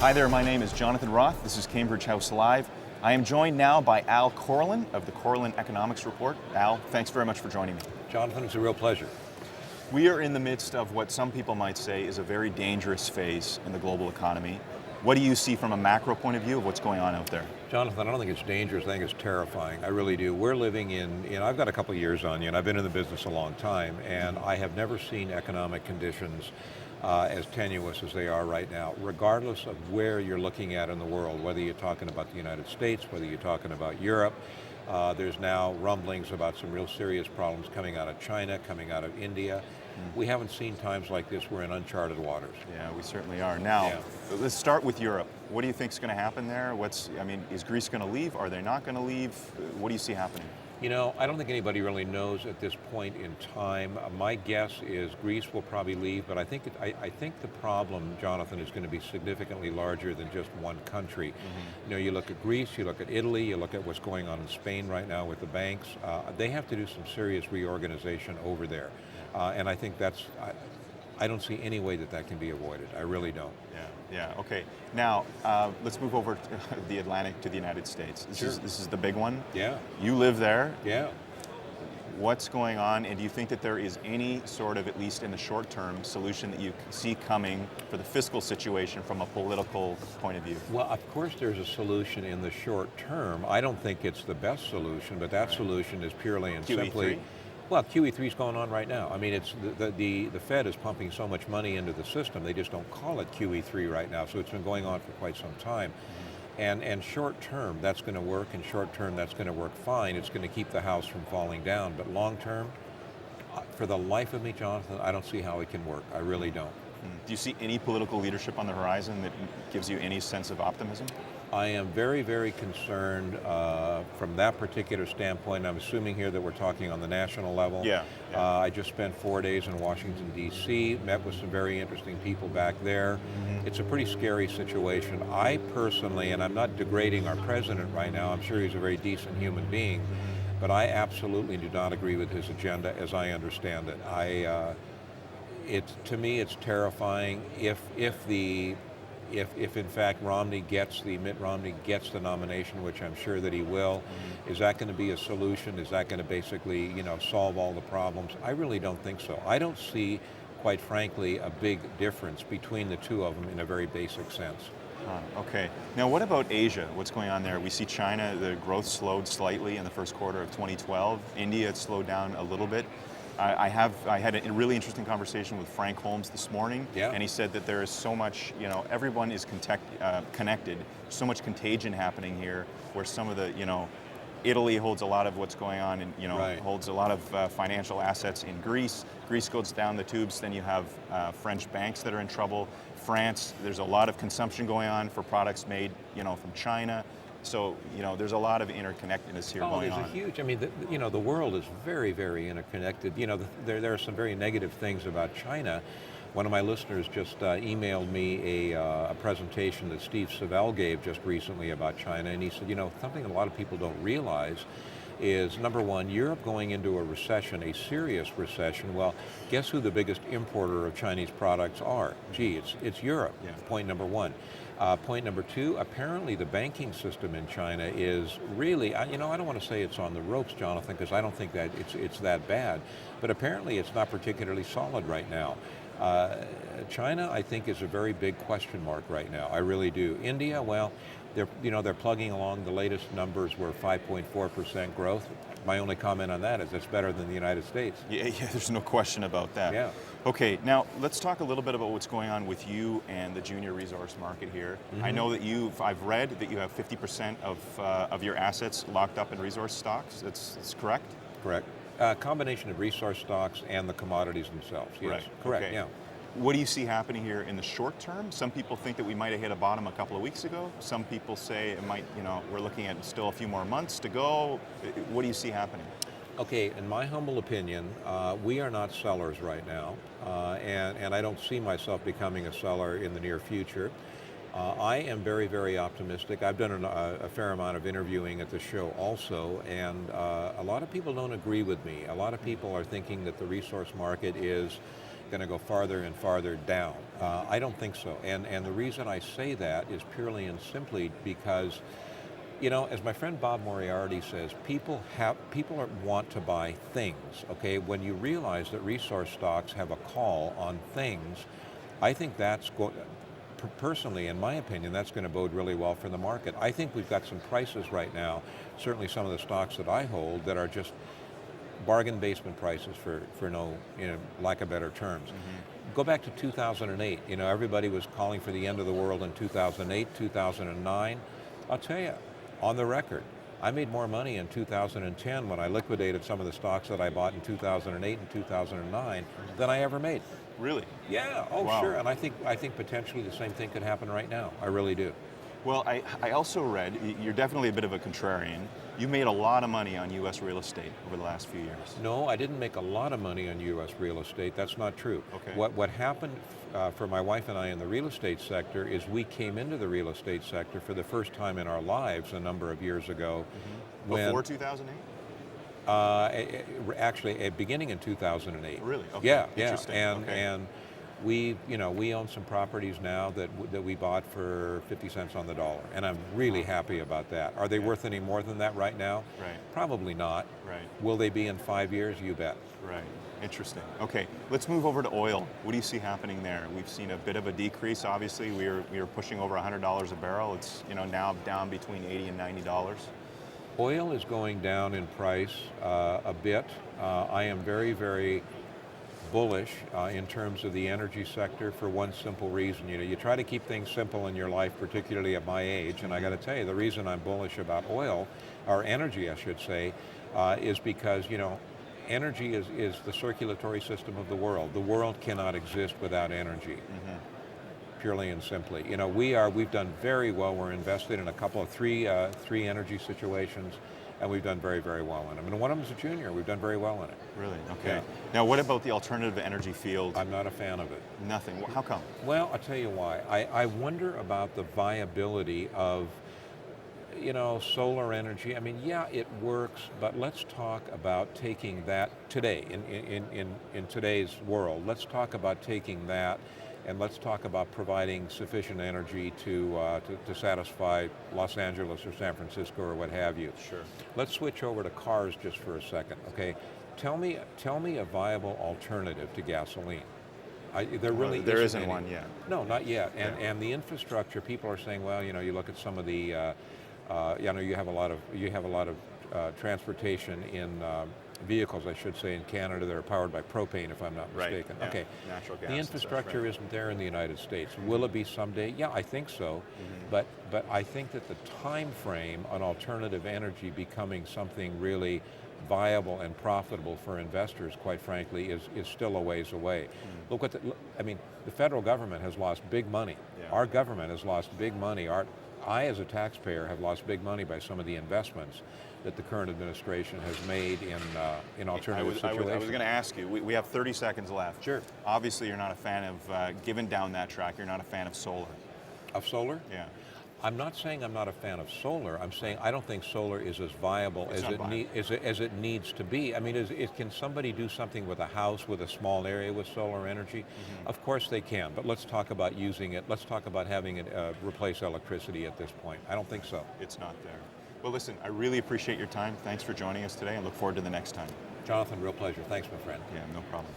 Hi there, my name is Jonathan Roth. This is Cambridge House Live. I am joined now by Al Korelin of the Korelin Economics Report. Al, thanks very much for joining me. Jonathan, it's a real pleasure. We are in the midst of what some people might say is a very dangerous phase in the global economy. What do you see from a macro point of view of what's going on out there? Jonathan, I don't think it's dangerous, I think it's terrifying. I really do. We're living in I've got a couple of years on you, and I've been in the business a long time, and I have never seen economic conditions as tenuous as they are right now, regardless of where you're looking at in the world, whether you're talking about the United States, whether you're talking about Europe. There's now rumblings about some real serious problems coming out of China, coming out of India. We haven't seen times like this. We're in uncharted waters. Yeah, we certainly are. Now, let's start with Europe. What do you think is going to happen there? Is Greece going to leave? Are they not going to leave? What do you see happening? You know, I don't think anybody really knows at this point in time. My guess is Greece will probably leave, but I think the problem, Jonathan, is going to be significantly larger than just one country. You know, you look at Greece, you look at Italy, you look at what's going on in Spain right now with the banks. They have to do some serious reorganization over there, and I think I don't see any way that can be avoided. I really don't. Yeah. Okay. Now let's move over to the Atlantic to the United States. This is the big one. Yeah. You live there. Yeah. What's going on, and do you think that there is any sort of, at least in the short term, solution that you see coming for the fiscal situation from a political point of view? Well, of course there's a solution in the short term. I don't think it's the best solution, but that solution is purely and simply. Well, QE3 is going on right now. I mean, it's the Fed is pumping so much money into the system, they just don't call it QE3 right now, so it's been going on for quite some time. And short term, that's going to work, and short term, that's going to work fine. It's going to keep the house from falling down, but long term, for the life of me, Jonathan, I don't see how it can work. I really don't. Do you see any political leadership on the horizon that gives you any sense of optimism? I am very, very concerned from that particular standpoint. I'm assuming here that we're talking on the national level. Yeah. I just spent 4 days in Washington, D.C., met with some very interesting people back there. It's a pretty scary situation. I personally, and I'm not degrading our president right now, I'm sure he's a very decent human being, but I absolutely do not agree with his agenda as I understand it. To me, it's terrifying. If in fact Mitt Romney gets the nomination, which I'm sure that he will, is that going to be a solution? Is that going to basically, solve all the problems? I really don't think so. I don't see, quite frankly, a big difference between the two of them in a very basic sense. Okay. Now, what about Asia? What's going on there? We see China, the growth slowed slightly in the first quarter of 2012. India, it slowed down a little bit. I had a really interesting conversation with Frank Holmes this morning, and he said that there is so much, everyone is connected, so much contagion happening here, where some of the, Italy holds a lot of what's going on and, holds a lot of financial assets in Greece. Greece goes down the tubes, then you have French banks that are in trouble. France, there's a lot of consumption going on for products made, from China. So, there's a lot of interconnectedness here going on. There's a huge, the world is very, very interconnected. There are some very negative things about China. One of my listeners just emailed me a presentation that Steve Savell gave just recently about China, and he said, something a lot of people don't realize is, number one, Europe going into a recession, a serious recession. Well, guess who the biggest importer of Chinese products are? Gee, it's Europe, point number one. Point number two, apparently the banking system in China is really, I don't want to say it's on the ropes, Jonathan, because I don't think that it's that bad, but apparently it's not particularly solid right now. China, I think, is a very big question mark right now. I really do. India, well, they're plugging along. The latest numbers were 5.4% growth. My only comment on that is it's better than the United States. Yeah, there's no question about that. Yeah. Okay, now let's talk a little bit about what's going on with you and the junior resource market here. I know that I've read that you have 50% of your assets locked up in resource stocks. That's correct? Correct. Combination of resource stocks and the commodities themselves. Yes, right. Correct. Okay. Yeah. What do you see happening here in the short term? Some people think that we might have hit a bottom a couple of weeks ago. Some people say it might, we're looking at still a few more months to go. What do you see happening? Okay, in my humble opinion, we are not sellers right now, and I don't see myself becoming a seller in the near future. I am very, very optimistic. I've done a fair amount of interviewing at the show also, and a lot of people don't agree with me. A lot of people are thinking that the resource market is going to go farther and farther down. I don't think so. And the reason I say that is purely and simply because, you know, as my friend Bob Moriarty says, people want to buy things, okay? When you realize that resource stocks have a call on things, I think personally, in my opinion, that's going to bode really well for the market. I think we've got some prices right now, certainly some of the stocks that I hold, that are just bargain basement prices for no, you know, lack of better terms. Go back to 2008. You know, everybody was calling for the end of the world in 2008, 2009. I'll tell you, on the record, I made more money in 2010 when I liquidated some of the stocks that I bought in 2008 and 2009 than I ever made. Really? Yeah, oh Wow. sure, and I think potentially the same thing could happen right now. I really do. Well, I also read, you're definitely a bit of a contrarian. You made a lot of money on U.S. real estate over the last few years. No, I didn't make a lot of money on U.S. real estate. That's not true. Okay. What happened for my wife and I in the real estate sector is we came into the real estate sector for the first time in our lives a number of years ago. Before 2008? Actually, beginning in 2008. Really? Okay. Yeah, Interesting. and we own some properties now that we bought for 50 cents on the dollar, and I'm really happy about that. Are they worth any more than that right now? Right. Probably not. Right. Will they be in 5 years? You bet. Right. Interesting. Okay, let's move over to oil. What do you see happening there? We've seen a bit of a decrease. Obviously, we were pushing over $100 a barrel. It's now down between $80 and $90. Oil is going down in price a bit. I am very, very bullish in terms of the energy sector for one simple reason. You try to keep things simple in your life, particularly at my age, and I got to tell you, the reason I'm bullish about oil, or energy I should say, is because, energy is the circulatory system of the world. The world cannot exist without energy. Purely and simply. We've done very well. We're invested in a couple of three energy situations, and we've done very, very well in them. And one of them's a junior. We've done very well in it. Really? Okay. Yeah. Now, what about the alternative energy field? I'm not a fan of it. Nothing. How come? Well, I'll tell you why. I wonder about the viability of, solar energy. I mean, yeah, it works, but let's talk about taking that today, in today's world. Let's talk about taking that, and let's talk about providing sufficient energy to satisfy Los Angeles or San Francisco or what have you. Sure. Let's switch over to cars just for a second, okay? Tell me a viable alternative to gasoline. There isn't any. one yet. No, not yet. And the infrastructure, people are saying, well, you look at some of the, you have a lot of transportation in vehicles, I should say, in Canada that are powered by propane, if I'm not mistaken. Right. Okay. Yeah. Natural gas. The infrastructure isn't there in the United States. Will it be someday? Yeah, I think so. But I think that the time frame on alternative energy becoming something really viable and profitable for investors, quite frankly, is still a ways away. Look the federal government has lost big money. Yeah. Our government has lost big money. I, as a taxpayer, have lost big money by some of the investments that the current administration has made in alternative situations. I was going to ask you, we have 30 seconds left. Sure. Obviously, you're not a fan of, given down that track, you're not a fan of solar. Of solar? Yeah. I'm not saying I'm not a fan of solar. I'm saying I don't think solar is as viable as it needs to be. I mean, can somebody do something with a house with a small area with solar energy? Of course they can, but let's talk about using it. Let's talk about having it replace electricity at this point. I don't think so. It's not there. Well, listen, I really appreciate your time. Thanks for joining us today and look forward to the next time. Jonathan, real pleasure. Thanks, my friend. Yeah, no problem.